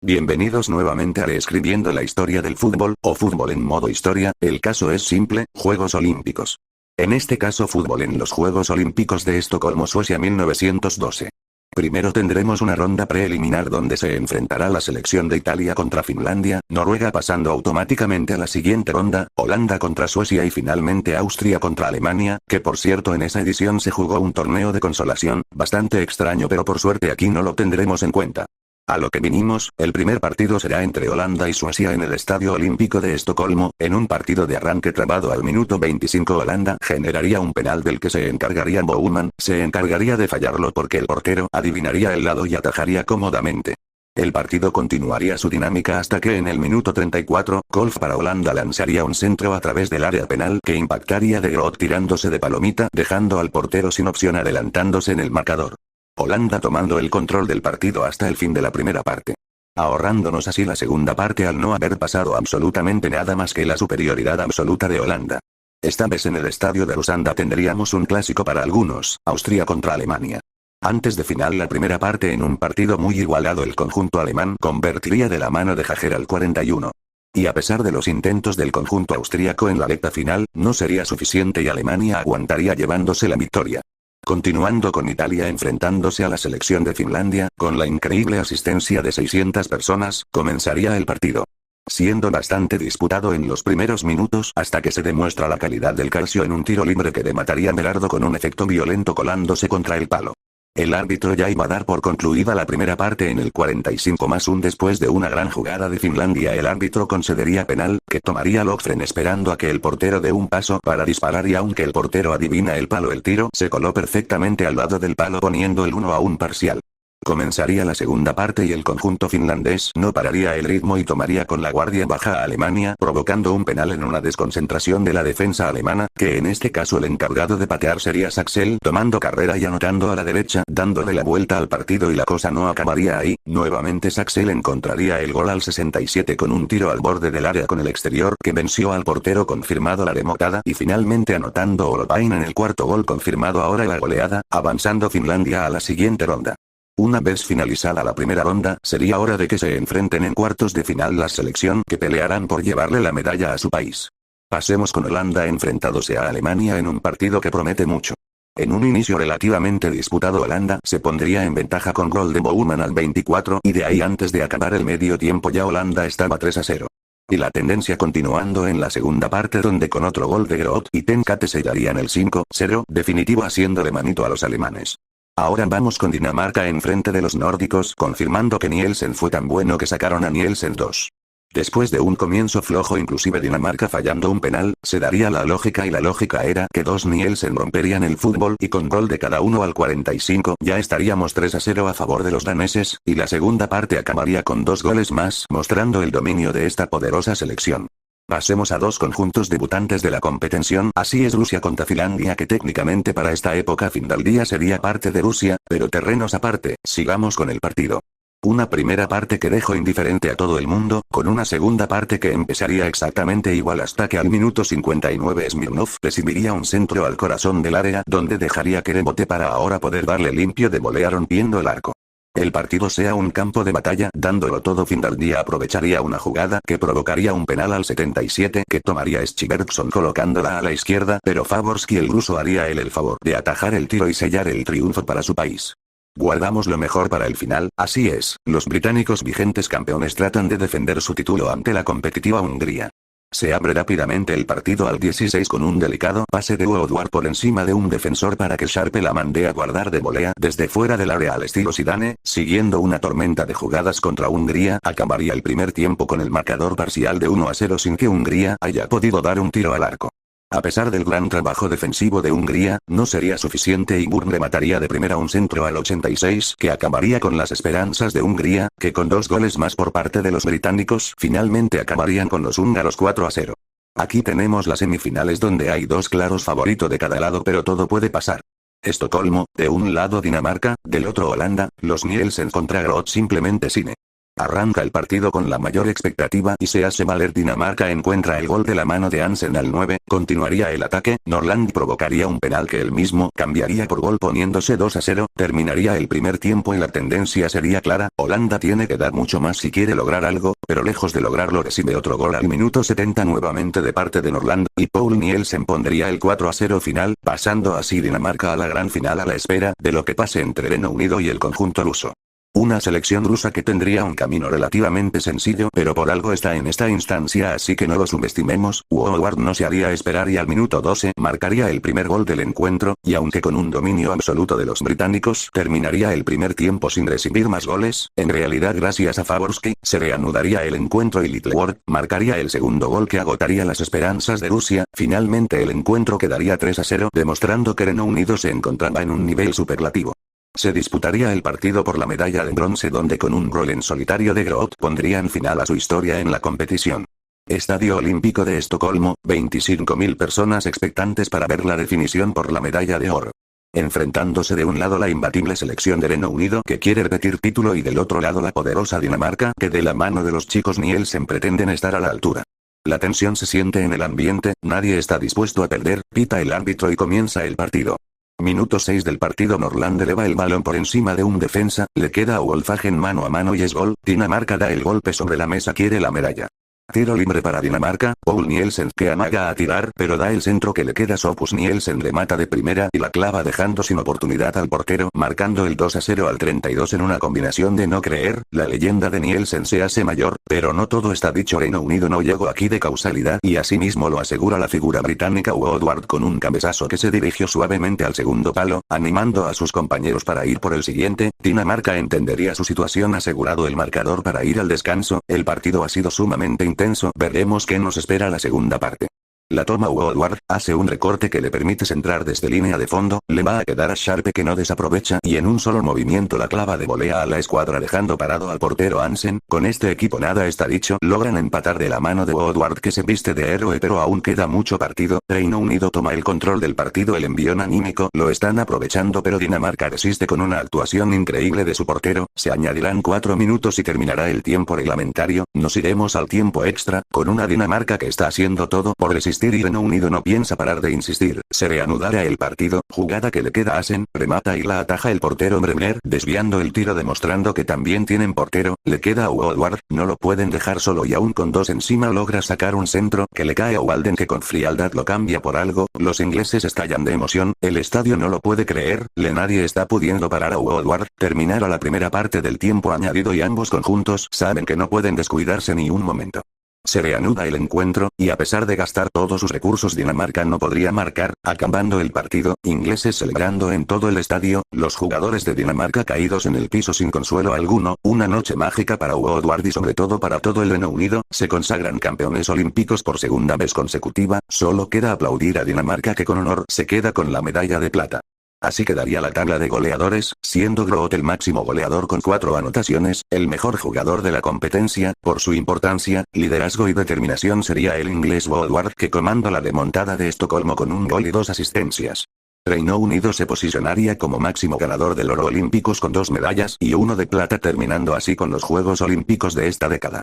Bienvenidos nuevamente a Reescribiendo la historia del fútbol, o fútbol en modo historia. El caso es simple, Juegos Olímpicos. En este caso fútbol en los Juegos Olímpicos de Estocolmo, Suecia 1912. Primero tendremos una ronda preliminar donde se enfrentará la selección de Italia contra Finlandia, Noruega pasando automáticamente a la siguiente ronda, Holanda contra Suecia y finalmente Austria contra Alemania, que por cierto en esa edición se jugó un torneo de consolación, bastante extraño pero por suerte aquí no lo tendremos en cuenta. A lo que vinimos, el primer partido será entre Holanda y Suecia en el Estadio Olímpico de Estocolmo, en un partido de arranque trabado al minuto 25 Holanda generaría un penal del que se encargaría Bouwman, se encargaría de fallarlo porque el portero adivinaría el lado y atajaría cómodamente. El partido continuaría su dinámica hasta que en el minuto 34, Kolff para Holanda lanzaría un centro a través del área penal que impactaría de Groot tirándose de palomita dejando al portero sin opción adelantándose en el marcador. Holanda tomando el control del partido hasta el fin de la primera parte. Ahorrándonos así la segunda parte al no haber pasado absolutamente nada más que la superioridad absoluta de Holanda. Esta vez en el estadio de Råsunda tendríamos un clásico para algunos, Austria contra Alemania. Antes de final la primera parte en un partido muy igualado el conjunto alemán convertiría de la mano de Jäger al 41. Y a pesar de los intentos del conjunto austríaco en la recta final, no sería suficiente y Alemania aguantaría llevándose la victoria. Continuando con Italia enfrentándose a la selección de Finlandia, con la increíble asistencia de 600 personas, comenzaría el partido. Siendo bastante disputado en los primeros minutos hasta que se demuestra la calidad del calcio en un tiro libre que mataría a Melardo con un efecto violento colándose contra el palo. El árbitro ya iba a dar por concluida la primera parte en el 45+1 después de una gran jugada de Finlandia. El árbitro concedería penal, que tomaría Löfgren esperando a que el portero dé un paso para disparar y aunque el portero adivina el palo el tiro se coló perfectamente al lado del palo poniendo el 1-1 parcial. Comenzaría la segunda parte y el conjunto finlandés no pararía el ritmo y tomaría con la guardia baja a Alemania provocando un penal en una desconcentración de la defensa alemana, que en este caso el encargado de patear sería Saxel tomando carrera y anotando a la derecha, dándole la vuelta al partido y la cosa no acabaría ahí, nuevamente Saxel encontraría el gol al 67 con un tiro al borde del área con el exterior que venció al portero confirmado la remontada y finalmente anotando Olopainen en el cuarto gol confirmado ahora la goleada, avanzando Finlandia a la siguiente ronda. Una vez finalizada la primera ronda, sería hora de que se enfrenten en cuartos de final la selección que pelearán por llevarle la medalla a su país. Pasemos con Holanda enfrentándose a Alemania en un partido que promete mucho. En un inicio relativamente disputado Holanda se pondría en ventaja con gol de Bouwman al 24 y de ahí antes de acabar el medio tiempo ya Holanda estaba 3-0. Y la tendencia continuando en la segunda parte donde con otro gol de Groot y Ten Kate sellarían el 5-0 definitivo haciéndole manito a los alemanes. Ahora vamos con Dinamarca enfrente de los nórdicos confirmando que Nielsen fue tan bueno que sacaron a Nielsen 2. Después de un comienzo flojo inclusive Dinamarca fallando un penal, se daría la lógica y la lógica era que dos Nielsen romperían el fútbol y con gol de cada uno al 45 ya estaríamos 3-0 a favor de los daneses, y la segunda parte acabaría con 2 goles más mostrando el dominio de esta poderosa selección. Pasemos a dos conjuntos debutantes de la competición, así es Rusia contra Finlandia que técnicamente para esta época Finlandia sería parte de Rusia, pero terrenos aparte, sigamos con el partido. Una primera parte que dejó indiferente a todo el mundo, con una segunda parte que empezaría exactamente igual hasta que al minuto 59 Smirnov recibiría un centro al corazón del área donde dejaría que rebote para ahora poder darle limpio de volea rompiendo el arco. El partido sea un campo de batalla, dándolo todo Finlandia aprovecharía una jugada que provocaría un penal al 77 que tomaría Schivertsson colocándola a la izquierda, pero Favorsky el ruso haría el favor de atajar el tiro y sellar el triunfo para su país. Guardamos lo mejor para el final, así es, los británicos vigentes campeones tratan de defender su título ante la competitiva Hungría. Se abre rápidamente el partido al 16 con un delicado pase de Woodward por encima de un defensor para que Sharpe la mande a guardar de volea desde fuera del área al estilo Zidane, siguiendo una tormenta de jugadas contra Hungría, acabaría el primer tiempo con el marcador parcial de 1-0 sin que Hungría haya podido dar un tiro al arco. A pesar del gran trabajo defensivo de Hungría, no sería suficiente y Burn remataría de primera un centro al 86 que acabaría con las esperanzas de Hungría, que con 2 goles más por parte de los británicos finalmente acabarían con los húngaros 4-0. Aquí tenemos las semifinales donde hay dos claros favoritos de cada lado pero todo puede pasar. Estocolmo, de un lado Dinamarca, del otro Holanda, los Nielsen contra Groot simplemente cine. Arranca el partido con la mayor expectativa y se hace valer. Dinamarca encuentra el gol de la mano de Hansen al 9, continuaría el ataque, Norland provocaría un penal que él mismo cambiaría por gol poniéndose 2-0, terminaría el primer tiempo y la tendencia sería clara, Holanda tiene que dar mucho más si quiere lograr algo, pero lejos de lograrlo recibe otro gol al minuto 70 nuevamente de parte de Norland, y Poul Nielsen pondría el 4-0 final, pasando así Dinamarca a la gran final a la espera de lo que pase entre Reino Unido y el conjunto luso. Una selección rusa que tendría un camino relativamente sencillo, pero por algo está en esta instancia, así que no lo subestimemos. Woodward no se haría esperar y al minuto 12 marcaría el primer gol del encuentro, y aunque con un dominio absoluto de los británicos, terminaría el primer tiempo sin recibir más goles. En realidad, gracias a Favorsky, se reanudaría el encuentro y Littleworth marcaría el segundo gol que agotaría las esperanzas de Rusia. Finalmente el encuentro quedaría 3-0, demostrando que Reino Unido se encontraba en un nivel superlativo. Se disputaría el partido por la medalla de bronce donde con un gol en solitario de Groth pondrían final a su historia en la competición. Estadio Olímpico de Estocolmo, 25.000 personas expectantes para ver la definición por la medalla de oro. Enfrentándose de un lado la imbatible selección de Reino Unido que quiere repetir título y del otro lado la poderosa Dinamarca que de la mano de los chicos Nielsen pretenden estar a la altura. La tensión se siente en el ambiente, nadie está dispuesto a perder, pita el árbitro y comienza el partido. Minuto 6 del partido. Norland eleva el balón por encima de un defensa, le queda a Wolfhagen mano a mano y es gol. Dinamarca da el golpe sobre la mesa, quiere la medalla. Tiro libre para Dinamarca, Poul Nielsen que amaga a tirar pero da el centro que le queda. Sopus Nielsen le mata de primera y la clava dejando sin oportunidad al portero, marcando el 2-0 al 32 en una combinación de no creer. La leyenda de Nielsen se hace mayor, pero no todo está dicho. Reino Unido no llegó aquí de causalidad y asimismo lo asegura la figura británica Woodward con un cabezazo que se dirigió suavemente al segundo palo, animando a sus compañeros para ir por el siguiente. Dinamarca entendería su situación, asegurado el marcador para ir al descanso. El partido ha sido sumamente intenso. Veremos qué nos espera la segunda parte. La toma Woodward, hace un recorte que le permite centrar desde línea de fondo, le va a quedar a Sharpe que no desaprovecha y en un solo movimiento la clava de volea a la escuadra dejando parado al portero Hansen. Con este equipo nada está dicho, logran empatar de la mano de Woodward que se viste de héroe pero aún queda mucho partido. Reino Unido toma el control del partido, el envión anímico lo están aprovechando pero Dinamarca resiste con una actuación increíble de su portero. Se añadirán 4 minutos y terminará el tiempo reglamentario, nos iremos al tiempo extra, con una Dinamarca que está haciendo todo por resistir y Reino Unido no piensa parar de insistir. Se reanudará el partido, jugada que le queda a Hansen, remata y la ataja el portero Bremer desviando el tiro demostrando que también tienen portero, le queda a Woodward, no lo pueden dejar solo y aún con dos encima logra sacar un centro que le cae a Walden que con frialdad lo cambia por algo. Los ingleses estallan de emoción, el estadio no lo puede creer, nadie está pudiendo parar a Woodward. Terminará la primera parte del tiempo añadido y ambos conjuntos saben que no pueden descuidarse ni un momento. Se reanuda el encuentro, y a pesar de gastar todos sus recursos Dinamarca no podría marcar, acabando el partido, ingleses celebrando en todo el estadio, los jugadores de Dinamarca caídos en el piso sin consuelo alguno. Una noche mágica para Woodward y sobre todo para todo el Reino Unido, se consagran campeones olímpicos por segunda vez consecutiva, solo queda aplaudir a Dinamarca que con honor se queda con la medalla de plata. Así quedaría la tabla de goleadores, siendo Groth el máximo goleador con 4 anotaciones, el mejor jugador de la competencia, por su importancia, liderazgo y determinación sería el inglés Woodward que comanda la remontada de Estocolmo con un gol y 2 asistencias. Reino Unido se posicionaría como máximo ganador del oro olímpicos con 2 medallas y 1 de plata terminando así con los Juegos Olímpicos de esta década.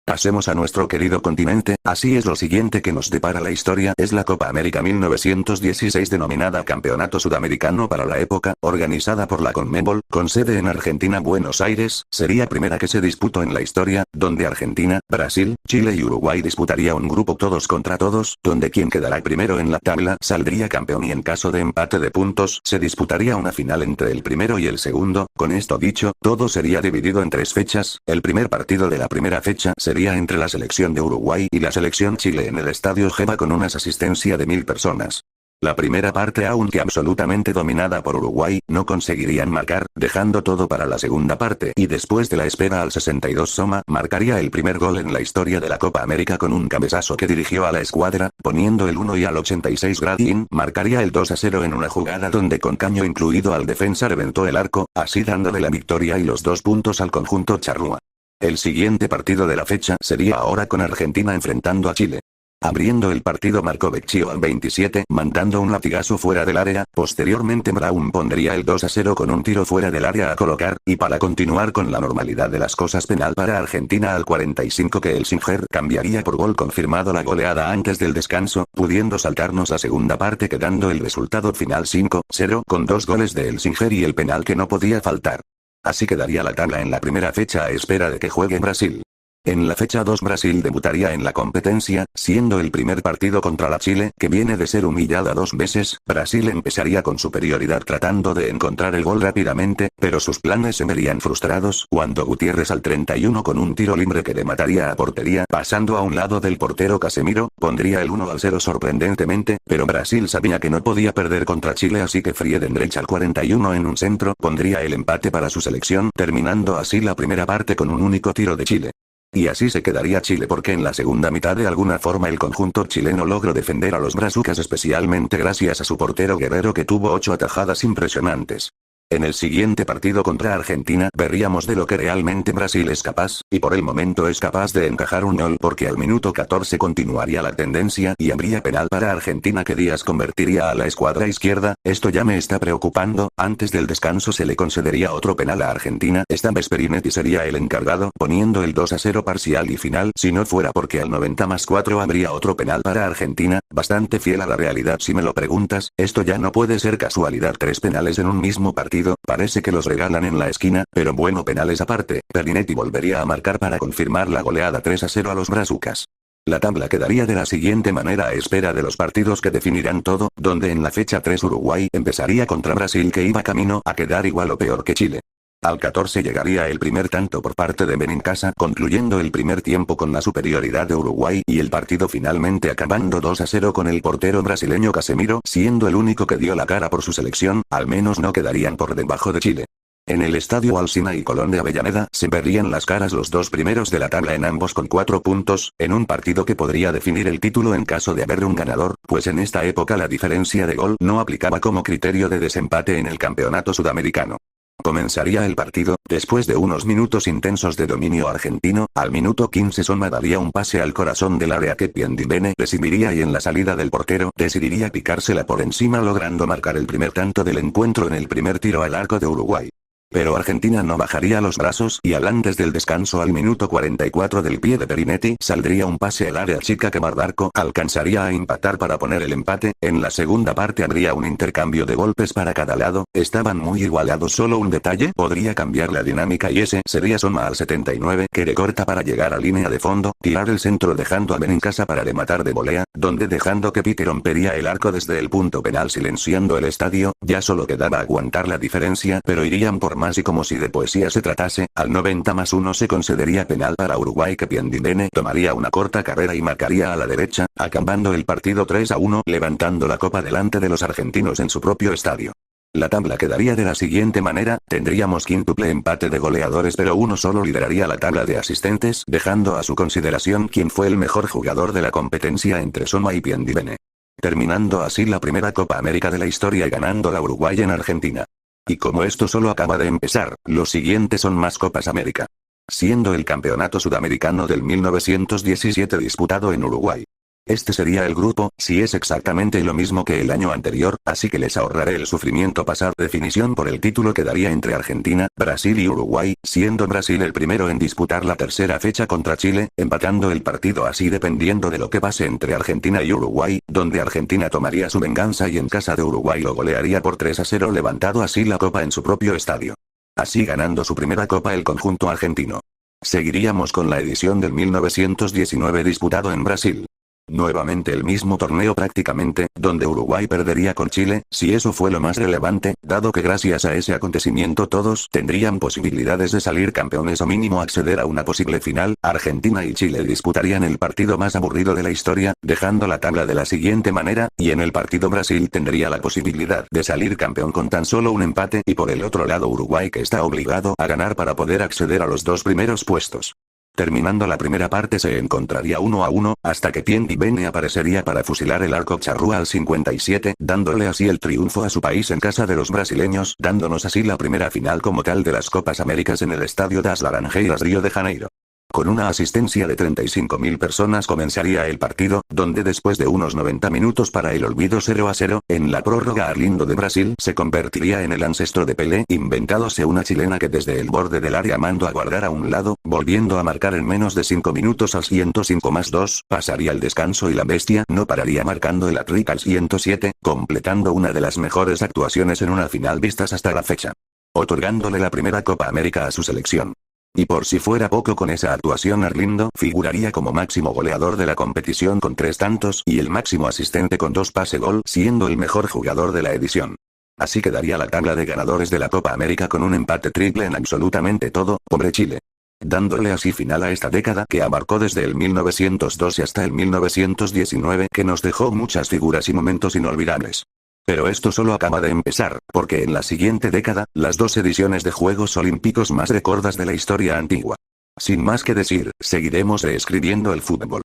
Pasemos a nuestro querido continente, así es lo siguiente que nos depara la historia, es la Copa América 1916 denominada Campeonato Sudamericano para la época, organizada por la CONMEBOL, con sede en Argentina, Buenos Aires, sería primera que se disputó en la historia, donde Argentina, Brasil, Chile y Uruguay disputaría un grupo todos contra todos, donde quien quedará primero en la tabla saldría campeón y en caso de empate de puntos se disputaría una final entre el primero y el segundo. Con esto dicho, todo sería dividido en 3 fechas, el primer partido de la primera fecha sería entre la selección de Uruguay y la selección Chile en el estadio Geva con unas asistencia de 1000 personas. La primera parte, aunque absolutamente dominada por Uruguay, no conseguirían marcar, dejando todo para la segunda parte y después de la espera al 62 Soma marcaría el primer gol en la historia de la Copa América con un cabezazo que dirigió a la escuadra, poniendo el 1 y al 86 Gradin marcaría el 2-0 en una jugada donde con caño incluido al defensa reventó el arco, así dándole la victoria y los 2 puntos al conjunto charrúa. El siguiente partido de la fecha sería ahora con Argentina enfrentando a Chile. Abriendo el partido marcó Vecchio al 27, mandando un latigazo fuera del área. Posteriormente Brown pondría el 2-0 con un tiro fuera del área a colocar, y para continuar con la normalidad de las cosas, penal para Argentina al 45 que el Singer cambiaría por gol, confirmado la goleada antes del descanso, pudiendo saltarnos la segunda parte, quedando el resultado final 5-0 con 2 goles de el Singer y el penal que no podía faltar. Así quedaría la tabla en la primera fecha a espera de que juegue Brasil. En la fecha 2 Brasil debutaría en la competencia, siendo el primer partido contra la Chile, que viene de ser humillada 2 veces. Brasil empezaría con superioridad tratando de encontrar el gol rápidamente, pero sus planes se verían frustrados cuando Gutiérrez al 31 con un tiro libre que le mataría a portería, pasando a un lado del portero Casemiro, pondría el 1-0 sorprendentemente, pero Brasil sabía que no podía perder contra Chile, así que Friedenreich al 41 en un centro pondría el empate para su selección, terminando así la primera parte con un único tiro de Chile. Y así se quedaría Chile, porque en la segunda mitad de alguna forma el conjunto chileno logró defender a los brazucas, especialmente gracias a su portero Guerrero, que tuvo 8 atajadas impresionantes. En el siguiente partido contra Argentina veríamos de lo que realmente Brasil es capaz, y por el momento es capaz de encajar un gol, porque al minuto 14 continuaría la tendencia y habría penal para Argentina que Díaz convertiría a la escuadra izquierda. Esto ya me está preocupando. Antes del descanso se le concedería otro penal a Argentina, esta vez Perinetti sería el encargado, poniendo el 2-0 parcial y final, si no fuera porque al 90+4 habría otro penal para Argentina, bastante fiel a la realidad si me lo preguntas. Esto ya no puede ser casualidad, 3 penales en un mismo partido. Parece que los regalan en la esquina, pero bueno, penales aparte, Perinetti volvería a marcar para confirmar la goleada 3-0 a los brazucas. La tabla quedaría de la siguiente manera a espera de los partidos que definirán todo, donde en la fecha 3 Uruguay empezaría contra Brasil, que iba camino a quedar igual o peor que Chile. Al 14 llegaría el primer tanto por parte de Benincasa, concluyendo el primer tiempo con la superioridad de Uruguay, y el partido finalmente acabando 2-0 con el portero brasileño Casemiro siendo el único que dio la cara por su selección. Al menos no quedarían por debajo de Chile. En el estadio Alsina y Colón de Avellaneda se verían las caras los dos primeros de la tabla, en ambos con 4 puntos, en un partido que podría definir el título en caso de haber un ganador, pues en esta época la diferencia de gol no aplicaba como criterio de desempate en el campeonato sudamericano. Comenzaría el partido, después de unos minutos intensos de dominio argentino. Al minuto 15 Soma daría un pase al corazón del área que Piandibene recibiría, y en la salida del portero decidiría picársela por encima, logrando marcar el primer tanto del encuentro en el primer tiro al arco de Uruguay. Pero Argentina no bajaría los brazos, y antes del descanso al minuto 44 del pie de Perinetti saldría un pase al área chica que Mardarco alcanzaría a empatar para poner el empate. En la segunda parte habría un intercambio de golpes para cada lado, estaban muy igualados, solo un detalle podría cambiar la dinámica y ese sería Soma al 79 que recorta para llegar a línea de fondo, tirar el centro dejando a Benincasa para rematar de volea, donde dejando que Pitti rompería el arco desde el punto penal silenciando el estadio. Ya solo quedaba aguantar la diferencia, pero irían por más, y como si de poesía se tratase, al 90+1 se concedería penal para Uruguay, que Piandibene tomaría una corta carrera y marcaría a la derecha, acabando el partido 3-1, levantando la copa delante de los argentinos en su propio estadio. La tabla quedaría de la siguiente manera: tendríamos quíntuple empate de goleadores, pero uno solo lideraría la tabla de asistentes, dejando a su consideración quién fue el mejor jugador de la competencia entre Soma y Piandibene. Terminando así la primera Copa América de la historia y ganando la Uruguay en Argentina. Y como esto solo acaba de empezar, los siguientes son más Copas América. Siendo el Campeonato Sudamericano del 1917 disputado en Uruguay. Este sería el grupo, si es exactamente lo mismo que el año anterior, así que les ahorraré el sufrimiento pasar. Definición por el título quedaría entre Argentina, Brasil y Uruguay, siendo Brasil el primero en disputar la tercera fecha contra Chile, empatando el partido así dependiendo de lo que pase entre Argentina y Uruguay, donde Argentina tomaría su venganza y en casa de Uruguay lo golearía por 3-0, levantado así la copa en su propio estadio. Así ganando su primera copa el conjunto argentino. Seguiríamos con la edición del 1919 disputado en Brasil. Nuevamente el mismo torneo prácticamente, donde Uruguay perdería con Chile, si eso fue lo más relevante, dado que gracias a ese acontecimiento todos tendrían posibilidades de salir campeones o mínimo acceder a una posible final. Argentina y Chile disputarían el partido más aburrido de la historia, dejando la tabla de la siguiente manera, y en el partido Brasil tendría la posibilidad de salir campeón con tan solo un empate, y por el otro lado Uruguay, que está obligado a ganar para poder acceder a los dos primeros puestos. Terminando la primera parte se encontraría 1-1, hasta que Piandibene aparecería para fusilar el arco charrúa al 57, dándole así el triunfo a su país en casa de los brasileños, dándonos así la primera final como tal de las Copas Américas en el estadio das Laranjeiras, Río de Janeiro. Con una asistencia de 35.000 personas comenzaría el partido, donde después de unos 90 minutos para el olvido 0-0, en la prórroga Arlindo de Brasil se convertiría en el ancestro de Pelé, inventándose una chilena que desde el borde del área mandó a guardar a un lado, volviendo a marcar en menos de 5 minutos al 105+2, pasaría el descanso y la bestia no pararía marcando el hat-trick al 107, completando una de las mejores actuaciones en una final vistas hasta la fecha, otorgándole la primera Copa América a su selección. Y por si fuera poco, con esa actuación Arlindo figuraría como máximo goleador de la competición con 3 tantos y el máximo asistente con 2 pase-gol, siendo el mejor jugador de la edición. Así quedaría la tabla de ganadores de la Copa América con un empate triple en absolutamente todo, pobre Chile. Dándole así final a esta década que abarcó desde el 1912 hasta el 1919, que nos dejó muchas figuras y momentos inolvidables. Pero esto solo acaba de empezar, porque en la siguiente década, las 2 ediciones de Juegos Olímpicos más recordadas de la historia antigua. Sin más que decir, seguiremos reescribiendo el fútbol.